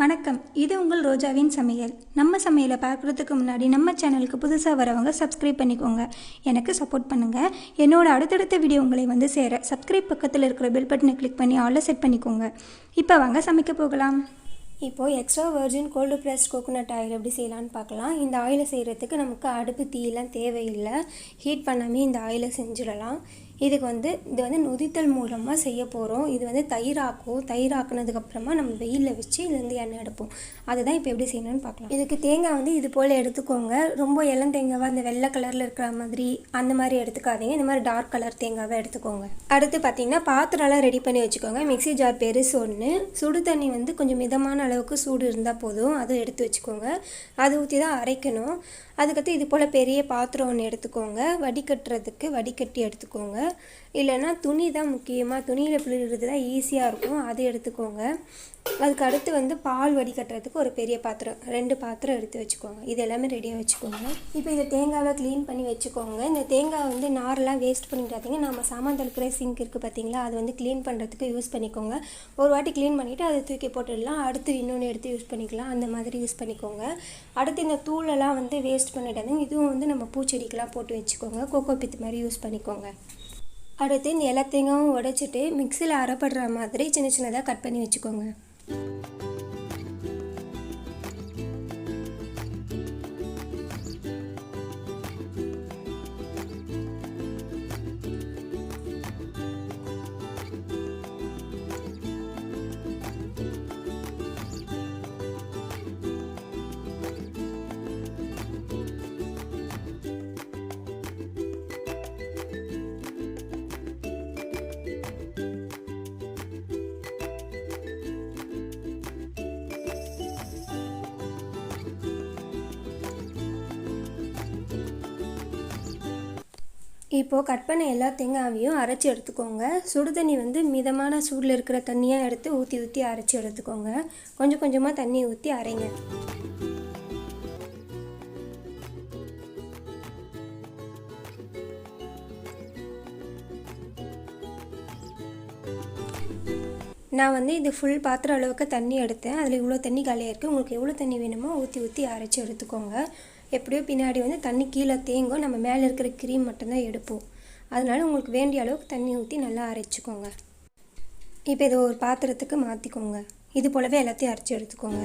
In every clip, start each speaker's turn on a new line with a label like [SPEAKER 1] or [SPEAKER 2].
[SPEAKER 1] வணக்கம், இது உங்கள் ரோஜாவின் சமையல். நம்ம சமையலை பார்க்குறதுக்கு முன்னாடி நம்ம சேனலுக்கு புதுசாக வரவங்க சப்ஸ்கிரைப் பண்ணிக்கோங்க. எனக்கு சப்போர்ட் பண்ணுங்கள். என்னோட அடுத்தடுத்த வீடியோ உங்களை வந்து சேர சப்ஸ்கிரைப் பக்கத்தில் இருக்கிற பெல் பட்டனை கிளிக் பண்ணி ஆலில் செட் பண்ணிக்கோங்க. இப்போ வாங்க சமைக்க போகலாம். இப்போது extra virgin cold pressed coconut oil எப்படி செய்யலான்னு பார்க்கலாம். இந்த ஆயிலை செய்கிறதுக்கு நமக்கு அடுப்பு தீயெல்லாம் தேவையில்லை. ஹீட் பண்ணாமே இந்த ஆயிலை செஞ்சிடலாம். இதுக்கு இது நொதித்தல் மூலமாக செய்ய போகிறோம். இது தயிர் ஆக்குனதுக்கப்புறமா நம்ம வெயிலில் வச்சு இதுலேருந்து எண்ணெய் எடுப்போம். அதுதான் இப்போ எப்படி செய்யணும்னு பார்க்கலாம். இதுக்கு தேங்காய் இது போல் எடுத்துக்கோங்க. ரொம்ப இளம் தேங்காவாக அந்த வெள்ளை கலரில் இருக்கிற மாதிரி அந்த மாதிரி எடுத்துக்காதீங்க. இந்த மாதிரி டார்க் கலர் தேங்காவை எடுத்துக்கோங்க. அடுத்து பார்த்திங்கன்னா பாத்திரம்லாம் ரெடி பண்ணி வச்சுக்கோங்க. மிக்ஸி ஜார் பெருசு ஒன்று, சுடு தண்ணி கொஞ்சம் மிதமான அளவுக்கு சூடு இருந்தால் போதும். அதை எடுத்து வச்சுக்கோங்க. அது ஊற்றி தான் அரைக்கணும். அதுக்கடுத்து இது போல் பெரிய பாத்திரம் ஒன்று எடுத்துக்கோங்க. வடிகட்டுறதுக்கு வடிகட்டி எடுத்துக்கோங்க. இல்லைன்னா துணி தான் முக்கியமாக, துணியில் பிழிகிறது தான் ஈஸியாக இருக்கும், அதை எடுத்துக்கோங்க. அதுக்கு அடுத்து பால் வடிகட்டுறதுக்கு ஒரு பெரிய பாத்திரம், 2 பாத்திரம் எடுத்து வச்சுக்கோங்க. இது எல்லாமே ரெடியாக வச்சுக்கோங்க. இப்போ இந்த தேங்காவை க்ளீன் பண்ணி வச்சுக்கோங்க. இந்த தேங்காய் நாரெலாம் வேஸ்ட் பண்ணிடாதீங்க. நம்ம சாமான் தொலைக்கிற சிங்க் இருக்குது பார்த்தீங்களா, அது க்ளீன் பண்ணுறதுக்கு யூஸ் பண்ணிக்கோங்க. ஒரு வாட்டி க்ளீன் பண்ணிவிட்டு அதை தூக்கி போட்டுடலாம். அடுத்து இன்னொன்று எடுத்து யூஸ் பண்ணிக்கலாம். அந்த மாதிரி யூஸ் பண்ணிக்கோங்க. அடுத்து இந்த தூளெல்லாம் வேஸ்ட் பண்ணிடாதீங்க. இதுவும் நம்ம பூச்செடிக்கெலாம் போட்டு வச்சுக்கோங்க. கோகோ பித்து மாதிரி யூஸ் பண்ணிக்கோங்க. அடுத்து இந்த எல்லா தேங்காயும் உடைச்சிட்டு மிக்சியில் அரைப்படுற மாதிரி சின்ன சின்னதாக கட் பண்ணி வச்சுக்கோங்க. இப்போது கட் பண்ண எல்லா தேங்காயையும் அரைச்சி எடுத்துக்கோங்க. சுடு தண்ணி மிதமான சூடில் இருக்கிற தண்ணியாக எடுத்து ஊற்றி அரைச்சி எடுத்துக்கோங்க. கொஞ்சம் கொஞ்சமாக தண்ணி ஊற்றி அரைங்க. நான் இது ஃபுல் பாத்திரம் அளவுக்கு தண்ணி எடுத்தேன். அதில் இவ்வளோ தண்ணி காலியாக இருக்குது. உங்களுக்கு எவ்வளோ தண்ணி வேணுமோ ஊற்றி அரைச்சி எடுத்துக்கோங்க. எப்படியோ பின்னாடி தண்ணி கீழே தேங்கும். நம்ம மேலே இருக்கிற க்ரீம் மட்டும்தான் எடுப்போம். அதனால் உங்களுக்கு வேண்டிய அளவுக்கு தண்ணி ஊற்றி நல்லா அரைச்சிக்கோங்க. இப்போ இதை ஒரு பாத்திரத்துக்கு மாற்றிக்கோங்க. இது போலவே எல்லாத்தையும் அரைச்சி எடுத்துக்கோங்க.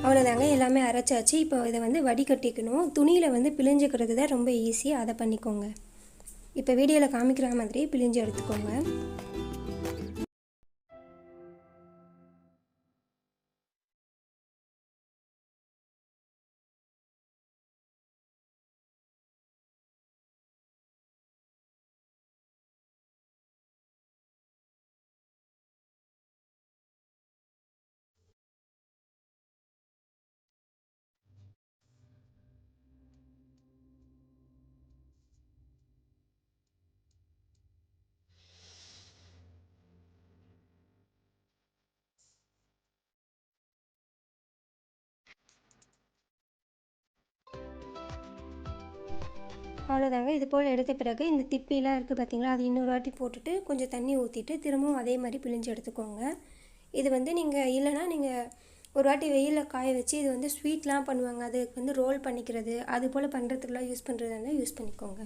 [SPEAKER 1] அவ்வளோதாங்க, எல்லாமே அரைச்சாச்சு. இப்போ இதை வடிகட்டிக்கணும். துணியில் பிழிஞ்சிக்கிறது தான் ரொம்ப ஈஸி, அதை பண்ணிக்கோங்க. இப்போ வீடியோவில் காமிக்கிற மாதிரி பிழிஞ்சு எடுத்துக்கோங்க. அவ்வளோதாங்க. இது போல் எடுத்த பிறகு இந்த திப்பிலாம் இருக்குது பார்த்தீங்களா, அது இன்னொரு வாட்டி போட்டுட்டு கொஞ்சம் தண்ணி ஊற்றிட்டு திரும்பவும் அதே மாதிரி பிழிஞ்சு எடுத்துக்கோங்க. இது நீங்கள் இல்லைனா நீங்கள் ஒரு வாட்டி வெயிலில் காய வச்சு இது ஸ்வீட்லாம் பண்ணுவாங்க, அதுக்கு ரோல் பண்ணிக்கிறது, அது போல் பண்ணுறதுக்குலாம் யூஸ் பண்ணுறதுனா யூஸ் பண்ணிக்கோங்க.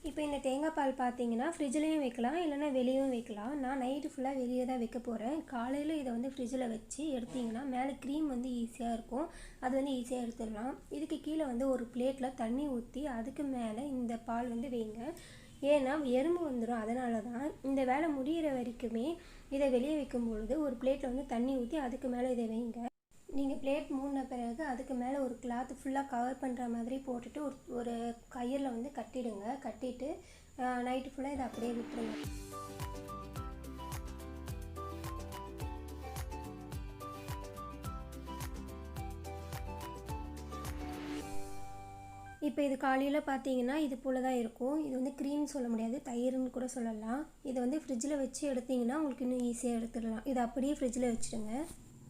[SPEAKER 1] இப்போ இந்த தேங்காய் பால் பார்த்தீங்கன்னா ஃப்ரிட்ஜ்லேயும் வைக்கலாம், இல்லைனா வெளியும் வைக்கலாம். நான் நைட்டு ஃபுல்லாக வெளியே தான் வைக்க போகிறேன். காலையில் இதை ஃப்ரிட்ஜில் வச்சு எடுத்திங்கன்னா மேலே க்ரீம் ஈஸியாக இருக்கும். அது ஈஸியாக எடுத்துடலாம். இதுக்கு கீழே ஒரு பிளேட்டில் தண்ணி ஊற்றி அதுக்கு மேலே இந்த பால் வைங்க. ஏன்னா எறும்பு வந்துடும். அதனால தான் இந்த வேலை முடிகிற வரைக்குமே இதை வெளியே வைக்கும்பொழுது ஒரு பிளேட்டில் தண்ணி ஊற்றி அதுக்கு மேலே இதை வைங்க. நீங்கள் பிளேட் மூடின பிறகு அதுக்கு மேலே ஒரு கிளாத் ஃபுல்லாக கவர் பண்ணுற மாதிரி போட்டுட்டு ஒரு கயிறில் கட்டிடுங்க. கட்டிட்டு நைட்டு ஃபுல்லாக இதை அப்படியே விட்டுருங்க. இப்போ இது காலையில் பார்த்தீங்கன்னா இது போல் தான் இருக்கும். இது க்ரீம் சொல்ல முடியாது, தயிர்னு கூட சொல்லலாம். இதை ஃப்ரிட்ஜில் வச்சு எடுத்திங்கன்னா உங்களுக்கு இன்னும் ஈஸியாக எடுத்துடலாம். இதை அப்படியே ஃப்ரிட்ஜில் வச்சுடுங்க.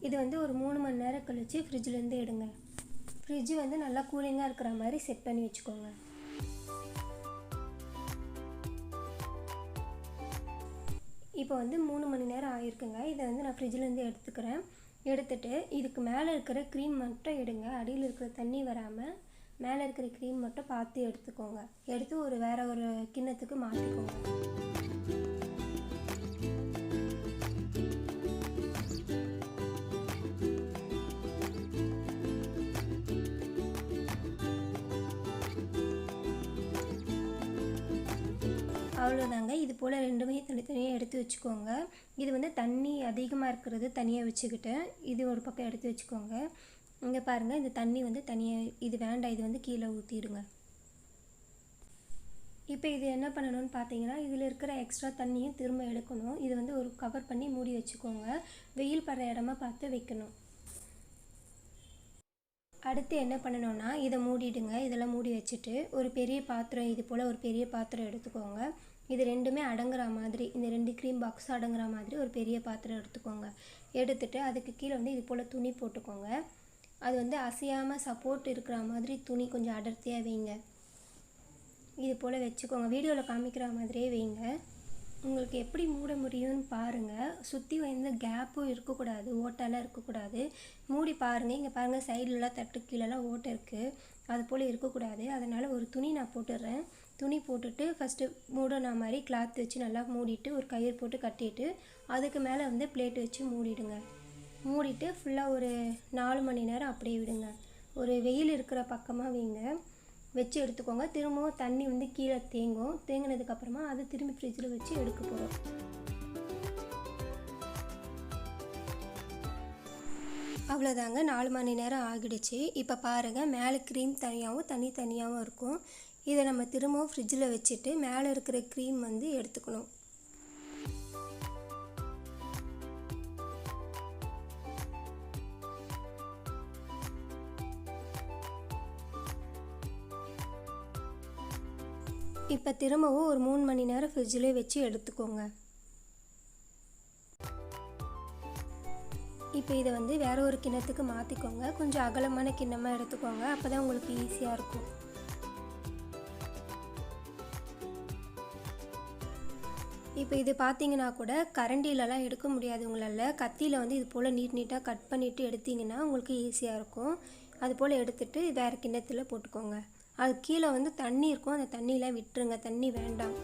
[SPEAKER 1] இது ஒரு 3 மணி நேரம் கழித்து ஃப்ரிட்ஜிலேருந்து எடுங்க. ஃப்ரிட்ஜ் வந்து நல்லா கூலிங்காக இருக்கிற மாதிரி செட் பண்ணி வச்சுக்கோங்க. இப்போ வந்து 3 மணி நேரம் ஆகிருக்குங்க. இதை வந்து நான் ஃப்ரிட்ஜிலேருந்து எடுத்துக்கிறேன். எடுத்துகிட்டு இதுக்கு மேலே இருக்கிற க்ரீம் மட்டும் எடுங்க. அடியில் இருக்கிற தண்ணி வராமல் மேலே இருக்கிற க்ரீம் மட்டும் பார்த்து எடுத்துக்கோங்க. எடுத்து வேறு ஒரு கிண்ணத்துக்கு மாற்றிக்கோங்க. அவ்வளோதாங்க. இது போல் ரெண்டுமே தனித்தனியாக எடுத்து வச்சுக்கோங்க. இது வந்து தண்ணி அதிகமாக இருக்கிறது தனியாக வச்சுக்கிட்டேன். இது ஒரு பக்கம் எடுத்து வச்சுக்கோங்க. இங்கே பாருங்கள், இந்த தண்ணி வந்து தனியாக இது வேண்டாம், இது வந்து கீழே ஊற்றிடுங்க. இப்போ இது என்ன பண்ணணும்னு பார்த்தீங்கன்னா, இதில் இருக்கிற எக்ஸ்ட்ரா தண்ணியும் திரும்ப எடுக்கணும். இது வந்து ஒரு கவர் பண்ணி மூடி வச்சுக்கோங்க. வெயில் படுற இடமா பார்த்து வைக்கணும். அடுத்து என்ன பண்ணணும்னா, இதை மூடிடுங்க. இதெல்லாம் மூடி வச்சுட்டு ஒரு பெரிய பாத்திரம், இது போல் ஒரு பெரிய பாத்திரம் எடுத்துக்கோங்க. இது ரெண்டுமே அடங்குற மாதிரி, இந்த 2 க்ரீம் பாக்ஸ் அடங்குற மாதிரி ஒரு பெரிய பாத்திரம் எடுத்துக்கோங்க. எடுத்துகிட்டு அதுக்கு கீழே வந்து இது போல் துணி போட்டுக்கோங்க. அது வந்து அசையாமல் சப்போர்ட் இருக்கிற மாதிரி துணி கொஞ்சம் அடர்த்தியாக வைங்க. இது போல் வச்சுக்கோங்க. வீடியோவில் காமிக்கிற மாதிரியே வைங்க. உங்களுக்கு எப்படி மூட முடியும்னு பாருங்கள். சுற்றி வந்து கேப்பும் இருக்கக்கூடாது, ஓட்டெல்லாம் இருக்கக்கூடாது. மூடி பாருங்கள். இங்கே பாருங்கள், சைட்லலாம் தட்டு கீழெல்லாம் ஓட்டை இருக்குது. அது போல் இருக்கக்கூடாது. அதனால் ஒரு துணி நான் போட்டுடுறேன். துணி போட்டுட்டு ஃபஸ்ட்டு மூடின மாதிரி கிளாத் வச்சு நல்லா மூடிட்டு ஒரு கயிறு போட்டு கட்டிட்டு அதுக்கு மேலே வந்து பிளேட் வச்சு மூடிடுங்க. மூடிட்டு ஃபுல்லாக ஒரு 4 மணி நேரம் அப்படியே விடுங்க. ஒரு வெயில் இருக்கிற பக்கமாக வைங்க. வச்சு எடுத்துக்கோங்க. திரும்பவும் தண்ணி வந்து கீழே தேங்கும். தேங்கினதுக்கப்புறமா அதை திரும்பி ஃப்ரிட்ஜில் வச்சு எடுக்க போகிறோம். அவ்வளோதாங்க. 4 மணி நேரம் ஆகிடுச்சு. இப்போ பாருங்கள், மேலே க்ரீம் தனியாகவும் தண்ணி தனியாகவும் இருக்கும். இதை நம்ம திரும்பவும் ஃப்ரிட்ஜில் வச்சுட்டு மேலே இருக்கிற க்ரீம் வந்து எடுத்துக்கணும். இப்போ திரும்பவும் ஒரு 3 மணி நேரம் ஃப்ரிட்ஜிலே வச்சு எடுத்துக்கோங்க. இப்போ இதை வந்து வேறு ஒரு கிண்ணத்துக்கு மாற்றிக்கோங்க. கொஞ்சம் அகலமான கிண்ணமாக எடுத்துக்கோங்க. அப்போ தான் உங்களுக்கு ஈஸியாக இருக்கும். இப்போ இது பார்த்தீங்கன்னா கூட கரண்டிலலாம் எடுக்க முடியாது உங்களால். கத்தியில் வந்து இது போல் நீட்டாக கட் பண்ணிவிட்டு எடுத்திங்கன்னா உங்களுக்கு ஈஸியாக இருக்கும். அது போல் எடுத்துகிட்டு வேறு கிண்ணத்தில் போட்டுக்கோங்க. அது கீழே வந்து தண்ணி இருக்கும். அந்த தண்ணியெலாம் விட்டுருங்க. தண்ணி வேண்டாம்.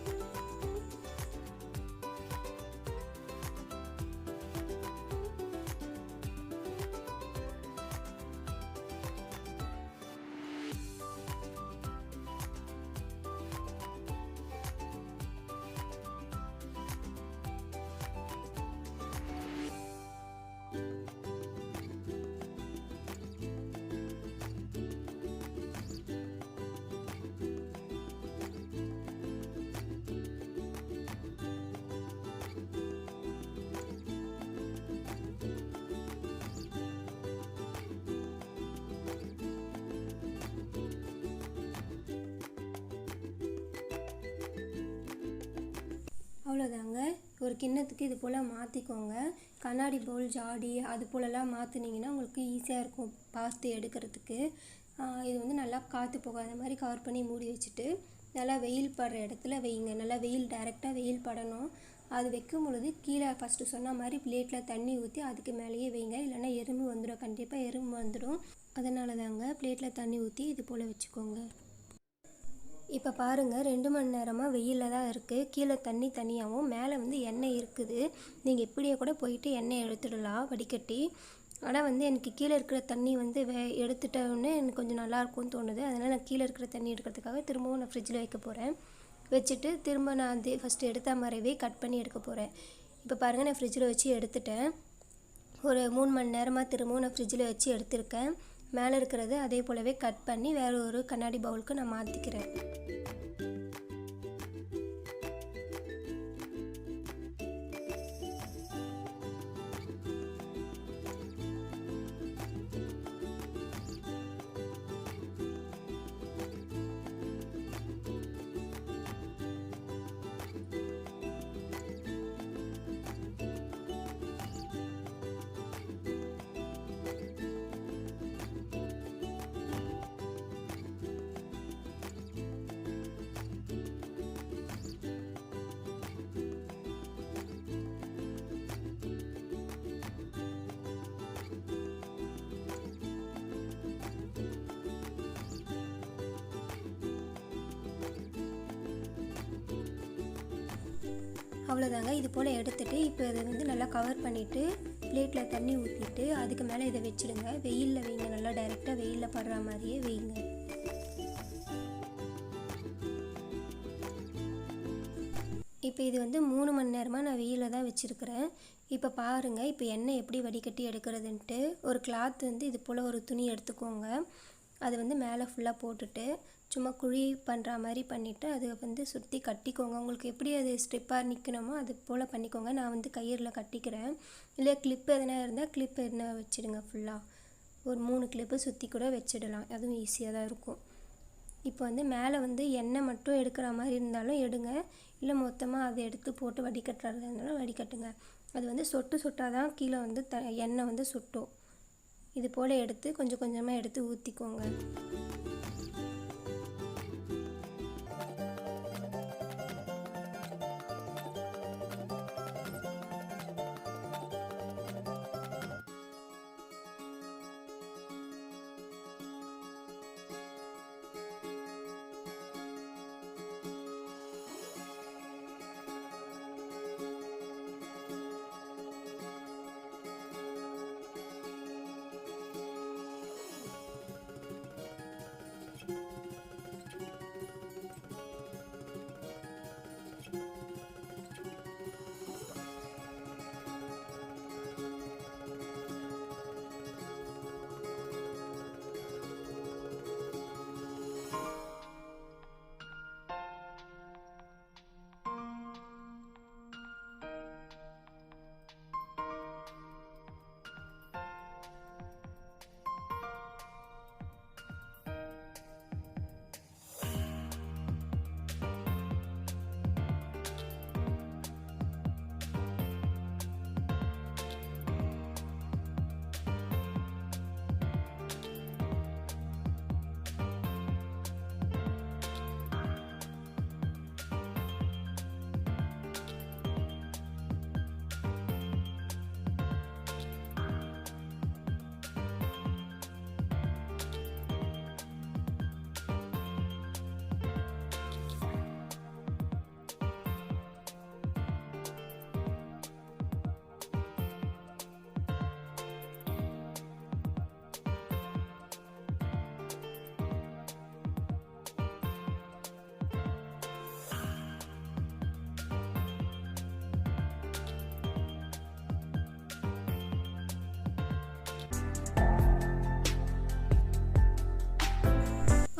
[SPEAKER 1] அவ்வளோதாங்க. ஒரு கிண்ணத்துக்கு இது போல் மாற்றிக்கோங்க. கண்ணாடி பவுல், ஜாடி அது போலலாம் மாற்றினீங்கன்னா உங்களுக்கு ஈஸியாக இருக்கும் பார்த்து எடுக்கிறதுக்கு. இது வந்து நல்லா காற்று போகாத மாதிரி கவர் பண்ணி மூடி வச்சுட்டு நல்லா வெயில் படுற இடத்துல வைங்க. நல்லா வெயில் டைரெக்டாக வெயில் படணும். அது வைக்கும் பொழுது கீழே ஃபஸ்ட்டு சொன்ன மாதிரி பிளேட்டில் தண்ணி ஊற்றி அதுக்கு மேலேயே வைங்க. இல்லைன்னா எறும்பு வந்துடும். கண்டிப்பாக எறும்பு வந்துடும். அதனால தாங்க பிளேட்டில் தண்ணி ஊற்றி இது போல் வச்சுக்கோங்க. இப்போ பாருங்கள், 2 மணி நேரமாக வெயிலில் தான் இருக்குது. கீழே தண்ணி தனியாகவும் மேலே வந்து எண்ணெய் இருக்குது. நீங்கள் இப்படியே கூட போயிட்டு எண்ணெய் எடுத்துடலாம் வடிகட்டி. ஆனால் வந்து எனக்கு கீழே இருக்கிற தண்ணி வந்து எடுத்துட்டோன்னே எனக்கு கொஞ்சம் நல்லாயிருக்கும்னு தோணுது. அதனால் நான் கீழே இருக்கிற தண்ணி எடுக்கிறதுக்காக திரும்பவும் நான் ஃப்ரிட்ஜில் வைக்க போகிறேன். வச்சுட்டு திரும்ப நான் அது ஃபஸ்ட்டு எடுத்த மாதிரியே கட் பண்ணி எடுக்க போகிறேன். இப்போ பாருங்கள், நான் ஃப்ரிட்ஜில் வச்சு எடுத்துட்டேன். ஒரு 3 மணி நேரமாக திரும்பவும் நான் ஃப்ரிட்ஜில் வச்சு எடுத்திருக்கேன். மேலே இருக்கிறது அதே போலவே கட் பண்ணி வேறு ஒரு கண்ணாடி பவுலுக்கு நான் மாற்றிக்கிறேன். அவ்வளோதாங்க. இது போல் எடுத்துகிட்டு இப்போ இதை வந்து நல்லா கவர் பண்ணிவிட்டு பிளேட்டில் தண்ணி ஊற்றிட்டு அதுக்கு மேலே இதை வச்சுடுங்க. வெயிலில் வைங்க, நல்லா டைரெக்டாக வெயிலில் படுற மாதிரியே வைங்க. இப்போ இது வந்து 3 மணி நேரமாக நான் வெயிலில் தான் வச்சுருக்கிறேன். இப்போ பாருங்கள், இப்போ எண்ணெய் எப்படி வடிகட்டி எடுக்கிறதுன்ட்டு. ஒரு கிளாத் வந்து இது போல் ஒரு துணி எடுத்துக்கோங்க. அது வந்து மேலே ஃபுல்லாக போட்டுட்டு சும்மா குழி பண்ணுற மாதிரி பண்ணிவிட்டு அதை வந்து சுற்றி கட்டிக்கோங்க. உங்களுக்கு எப்படி அது ஸ்ட்ரிப்பாக நிற்கணுமோ அது போல் பண்ணிக்கோங்க. நான் வந்து கயிறில் கட்டிக்கிறேன். இல்லை கிளிப்பு எதனா இருந்தால் கிளிப்பு எதனா வச்சுடுங்க. ஃபுல்லாக ஒரு 3 கிளிப்பு சுற்றி கூட வச்சிடலாம். அதுவும் ஈஸியாக தான் இருக்கும். இப்போ வந்து மேலே வந்து எண்ணெய் மட்டும் எடுக்கிற மாதிரி இருந்தாலும் எடுங்க, இல்லை மொத்தமாக அதை எடுத்து போட்டு வடிகட்டுறதா இருந்தாலும் வடிகட்டுங்க. அது வந்து சொட்டு சொட்டாக தான் கீழே வந்து எண்ணெய் வந்து சுட்டும். இது போல் எடுத்து கொஞ்சம் கொஞ்சமாக எடுத்து ஊற்றிக்கோங்க.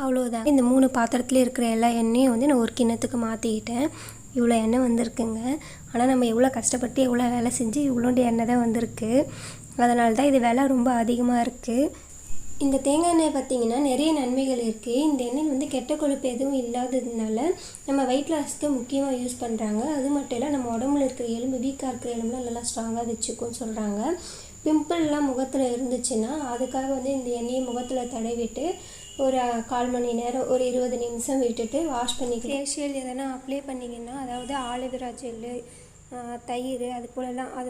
[SPEAKER 1] அவ்வளோதான். இந்த 3 பாத்திரத்தில் இருக்கிற எல்லா எண்ணெயும் வந்து நான் ஒரு கிண்ணத்துக்கு மாற்றிக்கிட்டேன். இவ்வளோ எண்ணெய் வந்திருக்குங்க. ஆனால் நம்ம எவ்வளோ கஷ்டப்பட்டு எவ்வளோ வேலை செஞ்சு இவ்வளோண்டு எண்ணெய் தான் வந்திருக்கு. அதனால தான் இது விலை ரொம்ப அதிகமாக இருக்குது. இந்த தேங்காய் எண்ணெய் பார்த்திங்கன்னா நிறைய நன்மைகள் இருக்குது. இந்த எண்ணெய் வந்து கெட்ட கொழுப்பு எதுவும் இல்லாததுனால நம்ம வெயிட் லாஸ்க்கு முக்கியமாக யூஸ் பண்ணுறாங்க. அது மட்டும் இல்லை, நம்ம உடம்புல இருக்கிற எலும்பு, வீக்காக இருக்கிற எலும்புலாம் நல்லா ஸ்ட்ராங்காக வச்சுக்கும்னு சொல்கிறாங்க. பிம்பிள்லாம் முகத்தில் இருந்துச்சுன்னா அதுக்காக வந்து இந்த எண்ணெயை முகத்தில் தடவிட்டு ஒரு 1/4 மணி நேரம், ஒரு 20 நிமிஷம் விட்டுட்டு வாஷ் பண்ணிக்கலாம். ஃபேஷியல் எதனா அப்ளை பண்ணிங்கன்னா, அதாவது ஆலோவேரா ஜெல்லு, தயிர் அது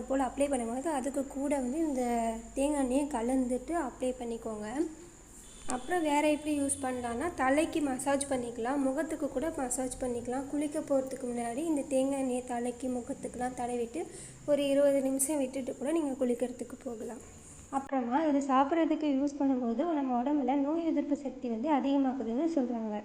[SPEAKER 1] போல் அப்ளை பண்ணும்போது அதுக்கு கூட வந்து இந்த தேங்காய் எண்ணெயை கலந்துட்டு அப்ளை பண்ணிக்கோங்க. அப்புறம் வேறு எப்படி யூஸ் பண்ணலான்னா, தலைக்கு மசாஜ் பண்ணிக்கலாம், முகத்துக்கு கூட மசாஜ் பண்ணிக்கலாம். குளிக்க போகிறதுக்கு முன்னாடி இந்த தேங்காய் எண்ணெயை தலைக்கு முகத்துக்கெலாம் தடவிட்டு ஒரு 20 நிமிஷம் விட்டுட்டு கூட நீங்கள் குளிக்கிறதுக்கு போகலாம். அப்புறமா இது சாப்பிட்றதுக்கு யூஸ் பண்ணும்போது நம்ம உடம்புல நோய் எதிர்ப்பு சக்தி வந்து அதிகமாகுதுன்னு சொல்கிறாங்க.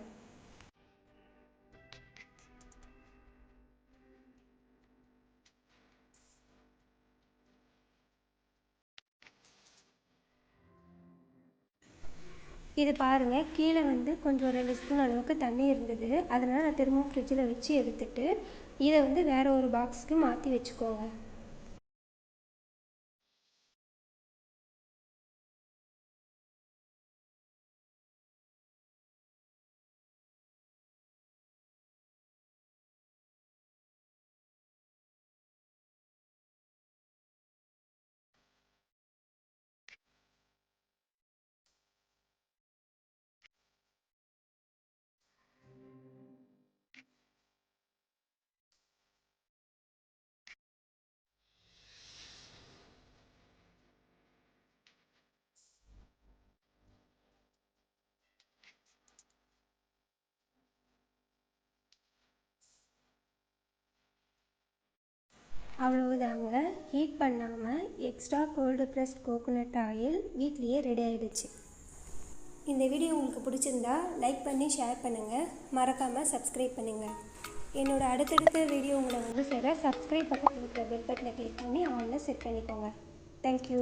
[SPEAKER 1] இது பாருங்கள், கீழே வந்து கொஞ்சம் ஒரு 2 ஸ்பூன் அளவுக்கு தண்ணி இருந்தது. அதனால் நான் திரும்பவும் ஃப்ரிட்ஜில் வச்சு எடுத்துட்டு இதை வந்து வேறு ஒரு பாக்ஸுக்கு மாற்றி வச்சுக்கோங்க. அவ்வளவுதாங்க. ஹீட் பண்ணாமல் extra gold press coconut oil வீட்லேயே ரெடி ஆகிடுச்சு. இந்த வீடியோ உங்களுக்கு பிடிச்சிருந்தா லைக் பண்ணி ஷேர் பண்ணுங்கள். மறக்காமல் சப்ஸ்கிரைப் பண்ணுங்கள். என்னோடய அடுத்தடுத்த வீடியோ உங்களை வந்து சேர சப்ஸ்கிரைப் பக்கத்தில் இருக்கிற பெல் பட்டனை கிளிக் பண்ணி ஆன்ல செட் பண்ணிக்கோங்க. தேங்க்யூ.